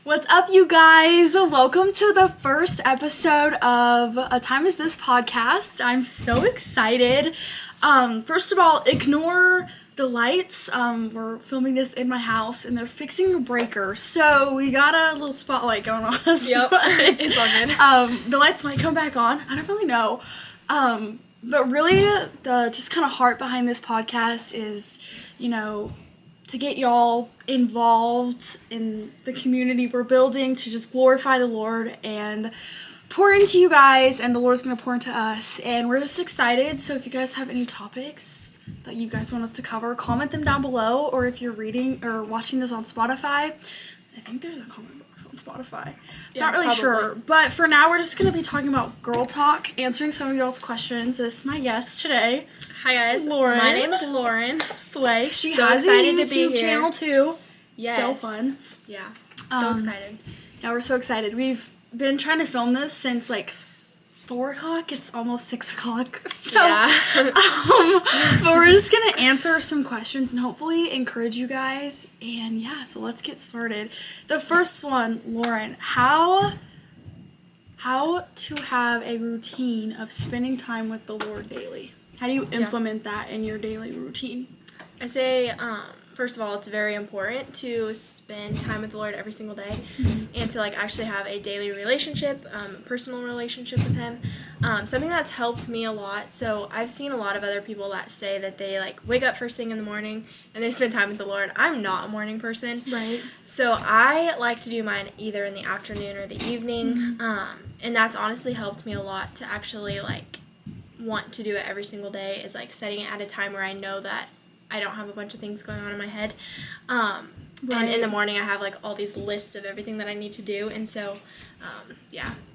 What's up, you guys? Welcome to the first episode of A Time Is This podcast. I'm so excited. First of all, ignore the lights. We're filming this in my house and they're fixing the breaker. So we got a little spotlight going on. Yep, it's all good. The lights might come back on. I don't really know. But really, the just kind of heart behind this podcast is, to get y'all involved in the community we're building, to just glorify the Lord and pour into you guys, and the Lord's going to pour into us, and we're just excited. So if you guys have any topics that you guys want us to cover, comment them down below, or if you're reading or watching this on Spotify, I think there's a comment box on Spotify. Yeah, Not really probably. sure, but for now we're just going to be talking about girl talk, answering some of y'all's questions. This is my guest today, Hi guys, Lauren. My name is Lauren. Slay. She So has a excited to be YouTube here. channel too. Yes. So fun. Yeah, so Um, excited. Yeah, we're so excited. We've been trying to film this since like 4 o'clock. It's almost 6 o'clock. So, Yeah. but we're just going to answer some questions and hopefully encourage you guys. And yeah, so let's get started. The first one, Lauren, how to have a routine of spending time with the Lord daily? How do you implement that in your daily routine? I say, first of all, it's very important to spend time with the Lord every single day, and to actually have a daily relationship, personal relationship with Him. Something that's helped me a lot. So I've seen a lot of other people that say that they wake up first thing in the morning and they spend time with the Lord. I'm not a morning person. Right. So I like to do mine either in the afternoon or the evening, and that's honestly helped me a lot to actually want to do it every single day, is setting it at a time where I know that I don't have a bunch of things going on in my head. And in the morning I have all these lists of everything that I need to do, and so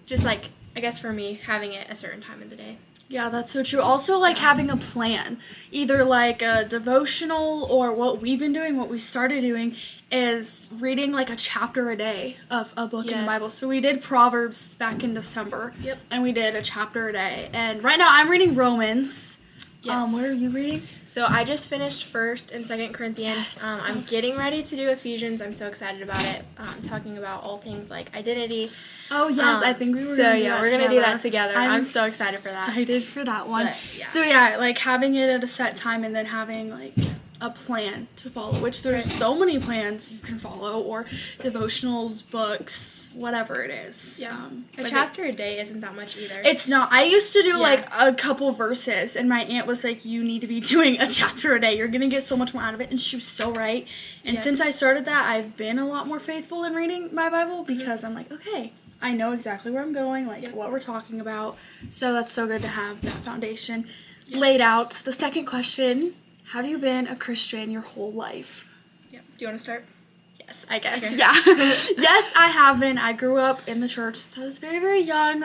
just I guess for me, having it a certain time of the day. Yeah, that's so true. Also, having a plan, either a devotional, or what we've been doing, what we started doing, is reading a chapter a day of a book in the Yes. Bible. So we did Proverbs back in December. Yep. And we did a chapter a day. And right now I'm reading Romans. Yes. What are you reading? So I just finished 1st and 2nd Corinthians. Yes, I'm that's- getting ready to do Ephesians. I'm so excited about it. Talking about all things like identity. Oh, yes, I think we were So going to do yeah, that we're together. gonna do that together. I'm so excited for that. Excited for that one. But, yeah. So yeah, having it at a set time and then having a plan to follow, which there's Right. so many plans you can follow, or devotionals, books, whatever it is. A but chapter a it's- day isn't that much either. It's not. I used to do Yeah. a couple verses, and my aunt was like, "You need to be doing a chapter a day. You're gonna get so much more out of it." And she was so right. And Yes. since I started that, I've been a lot more faithful in reading my Bible, because I'm like, okay, I know exactly where I'm going, Yep. what we're talking about. So that's so good to have that foundation laid out. The second question: have you been a Christian your whole life? Yeah. Do you want to start? Yes, I guess. Okay. Yeah. Yes, I have been. I grew up in the church, so I was very, very young.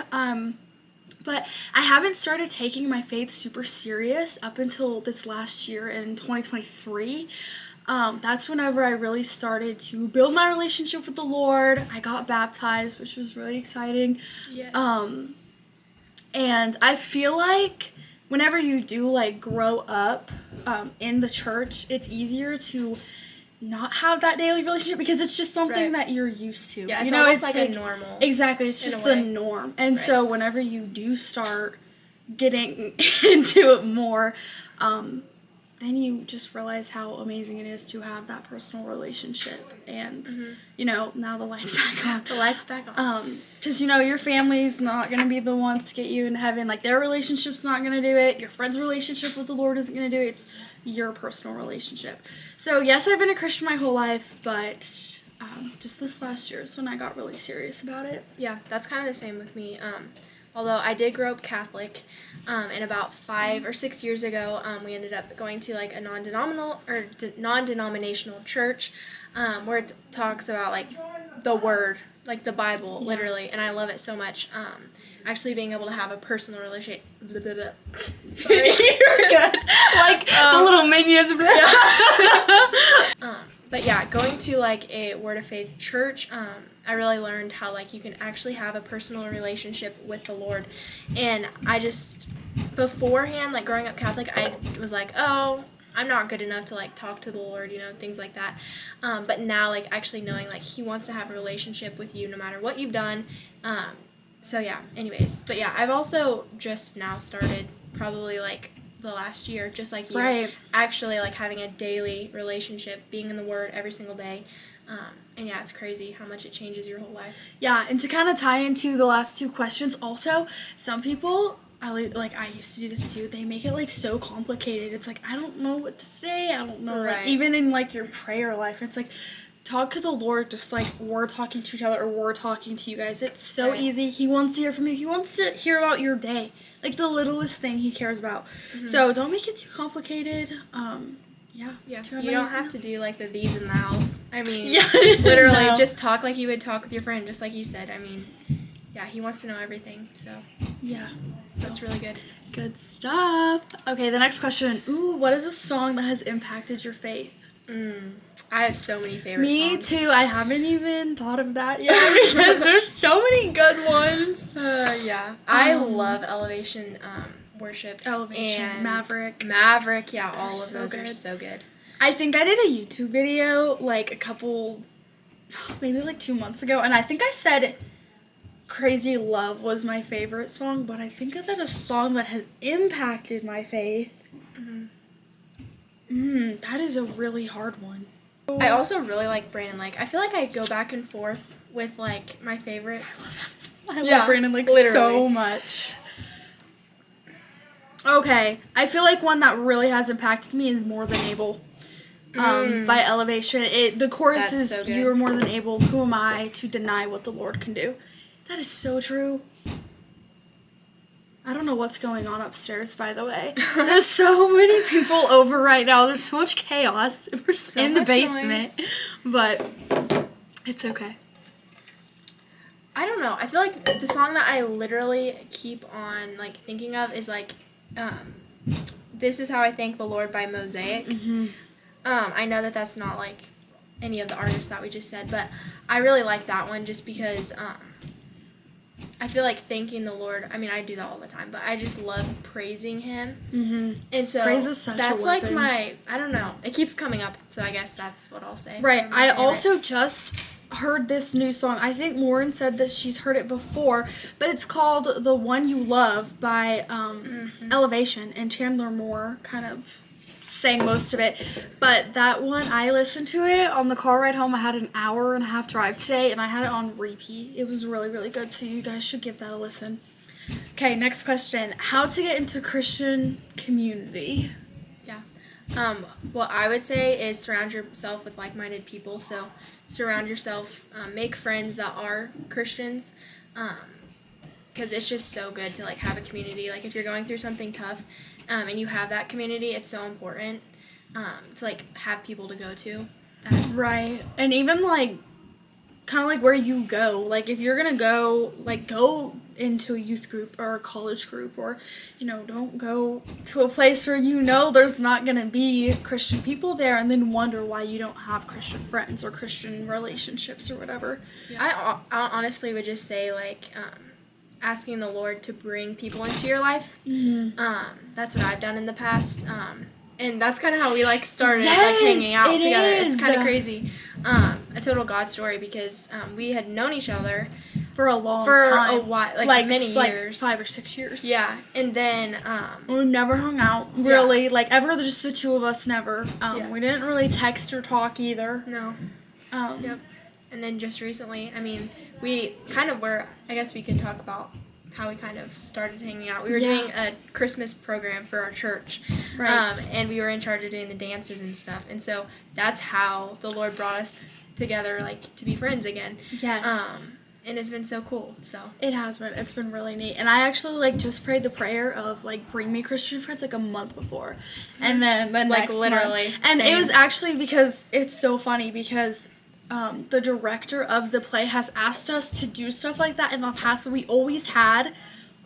But I haven't started taking my faith super serious up until this last year in 2023. That's whenever I really started to build my relationship with the Lord. I got baptized, which was really exciting. Yes. And I feel like whenever you do grow up in the church, it's easier to not have that daily relationship, because it's just something Right. that you're used to. Yeah, it's almost like a normal. Exactly, it's in just a the way. norm. And Right. so whenever you do start getting into it more, then you just realize how amazing it is to have that personal relationship. And, now the light's back on. The lights back on. Because, your family's not going to be the ones to get you in heaven. Their relationship's not going to do it. Your friend's relationship with the Lord isn't going to do it. It's your personal relationship. So, yes, I've been a Christian my whole life, but just this last year is when I got really serious about it. Yeah, that's kind of the same with me. Although I did grow up Catholic, and about 5 or 6 years ago, we ended up going to a non-denominational church, where it talks about the Word, the Bible, literally, and I love it so much. Actually being able to have a personal relationship. Sorry. You're good. The little minions. But yeah, going to a Word of Faith church, I really learned how you can actually have a personal relationship with the Lord. And I just, beforehand, growing up Catholic, I was oh, I'm not good enough to like talk to the Lord, things like that. But now like actually knowing like he wants to have a relationship with you no matter what you've done. So yeah, anyways. But yeah, I've also just now started probably like the last year, just like you, Right. actually like having a daily relationship, being in the Word every single day. And yeah, it's crazy how much it changes your whole life. Yeah, and to kind of tie into the last two questions also, some people, I used to do this too, they make it like so complicated. It's like, I don't know what to say, I don't know. Right. Like, even in like your prayer life, it's like, talk to the Lord just like we're talking to each other or we're talking to you guys. It's so Right. easy. He wants to hear from you. He wants to hear about your day. Like the littlest thing he cares about. Mm-hmm. So don't make it too complicated. Yeah. Yeah, Do you have you don't any- have to do like the these and thous. I mean, Yeah. literally No. just talk like you would talk with your friend, just like you said. I mean, yeah, he wants to know everything, so Yeah. it's really good. Good stuff. Okay, the next question. Ooh, what is a song that has impacted your faith? I have so many favorite Me songs. too. I haven't even thought of that yet because there's so many good ones. Yeah, I Um, love Elevation worship. Elevation, and Maverick. yeah, all of so those are good. so good. I think I did a YouTube video like a couple, maybe like 2 months ago, and I think I said Crazy Love was my favorite song, but I think that a song that has impacted my faith. That is a really hard one. I also really like Brandon Lake. I feel like I go back and forth with like my favorites. I Yeah, love Brandon like literally. so much. Okay, I feel like one that really has impacted me is More Than Able. By Elevation. The chorus That's is so good. You are more than able. Who am I to deny what the Lord can do? That is so true. I don't know what's going on upstairs, by the way. There's so many people over right now. There's so much chaos. We're So in the much basement. noise. But it's okay. I don't know. I feel like the song that I literally keep on like thinking of is like, "This Is How I Thank the Lord" by Mosaic. I know that that's not like any of the artists that we just said, but I really like that one just because I feel like thanking the Lord. I mean, I do that all the time, but I just love praising Him. And so Praise is such a that's like weapon. I don't know. It keeps coming up, so I guess that's what I'll say. Right. My I favorite. also just heard this new song. I think Lauren said that she's heard it before, but it's called The One You Love by Elevation, and Chandler Moore kind of sang most of it. But that one, I listened to it on the car ride home. I had an hour and a half drive today, and I had it on repeat. It was really, really good, so you guys should give that a listen. Okay, next question. How to get into Christian community? What I would say is surround yourself with like-minded people. So surround yourself, make friends that are Christians, because it's just so good to like have a community. Like if you're going through something tough, and you have that community, it's so important to like have people to go to. Right. And even like kind of like where you go. Like if you're going to go, like go into a youth group or a college group, or don't go to a place where there's not going to be Christian people there and then wonder why you don't have Christian friends or Christian relationships or whatever. I honestly would just say like asking the Lord to bring people into your life. That's what I've done in the past. And that's kind of how we like started like hanging out Yes, it together. is. It's kind of crazy. A total God story because we had known each other For a long for time. a while, like many years. 5 or 6 years. Yeah, and then We never hung out, really. Like, ever, just the two of us, never. Yeah. We didn't really text or talk either. no. Um, Yep. And then just recently, I mean, we kind of were, I guess we could talk about how we kind of started hanging out. We were Yeah. doing a Christmas program for our church. Right. And we were in charge of doing the dances and stuff. And so that's how the Lord brought us together, like, to be friends again. Yes. And it's been so cool, so. It has been. It's been really neat. And I actually, like, just prayed the prayer of, like, bring me Christian friends, like, a month before. And then the Like, next literally. month. And Same. it was actually because it's so funny because the director of the play has asked us to do stuff like that in the past, but we always had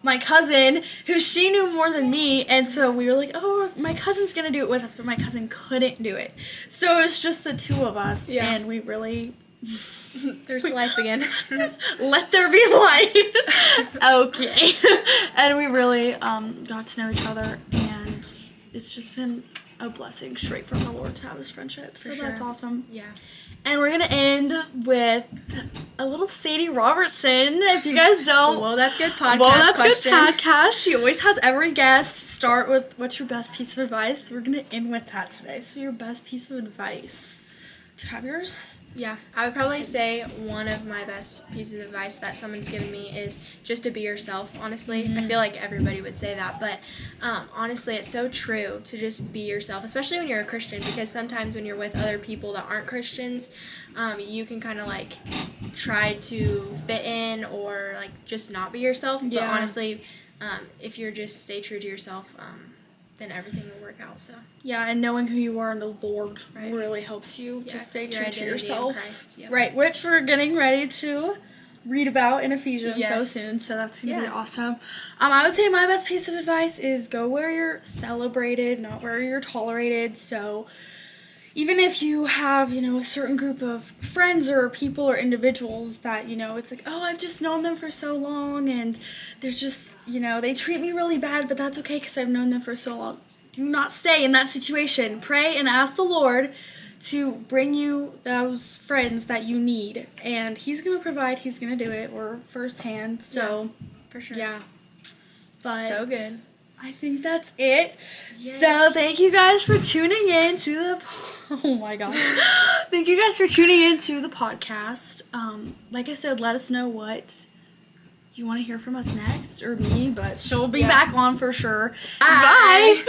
my cousin, who she knew more than me, and so we were like, oh, my cousin's gonna do it with us, but my cousin couldn't do it. So it was just the two of us, Yeah. and we really There's the lights again. let there be light. Okay. And we really got to know each other, and it's just been a blessing straight from the Lord to have this friendship. So that's awesome. Yeah. And we're going to end with a little Sadie Robertson. If you guys don't. Well, that's good podcast question. Good podcast. She always has every guest start with, what's your best piece of advice? We're going to end with that today. So your best piece of advice. Do you have yours? Yeah, I would probably say one of my best pieces of advice that someone's given me is just to be yourself, honestly. I feel like everybody would say that, but honestly, it's so true to just be yourself, especially when you're a Christian, because sometimes when you're with other people that aren't Christians, you can kind of like try to fit in or like just not be yourself. But honestly, if you're just stay true to yourself, then everything will work out. So yeah, and knowing who you are in the Lord really helps you to stay true to yourself. Christ, right, which we're getting ready to read about in Ephesians so soon, so that's going to be awesome. I would say my best piece of advice is go where you're celebrated, not where you're tolerated. So even if you have, a certain group of friends or people or individuals that, it's like, oh, I've just known them for so long and they're just, they treat me really bad, but that's okay because I've known them for so long. Do not stay in that situation. Pray and ask the Lord to bring you those friends that you need. And He's going to provide. He's going to do it. We're firsthand. So, for sure. Yeah. But so good. I think that's it. Yes. So thank you guys for tuning in to the oh my god. Thank you guys for tuning in to the podcast. Like I said, let us know what you want to hear from us next, or me, but she'll be back on for sure. Bye.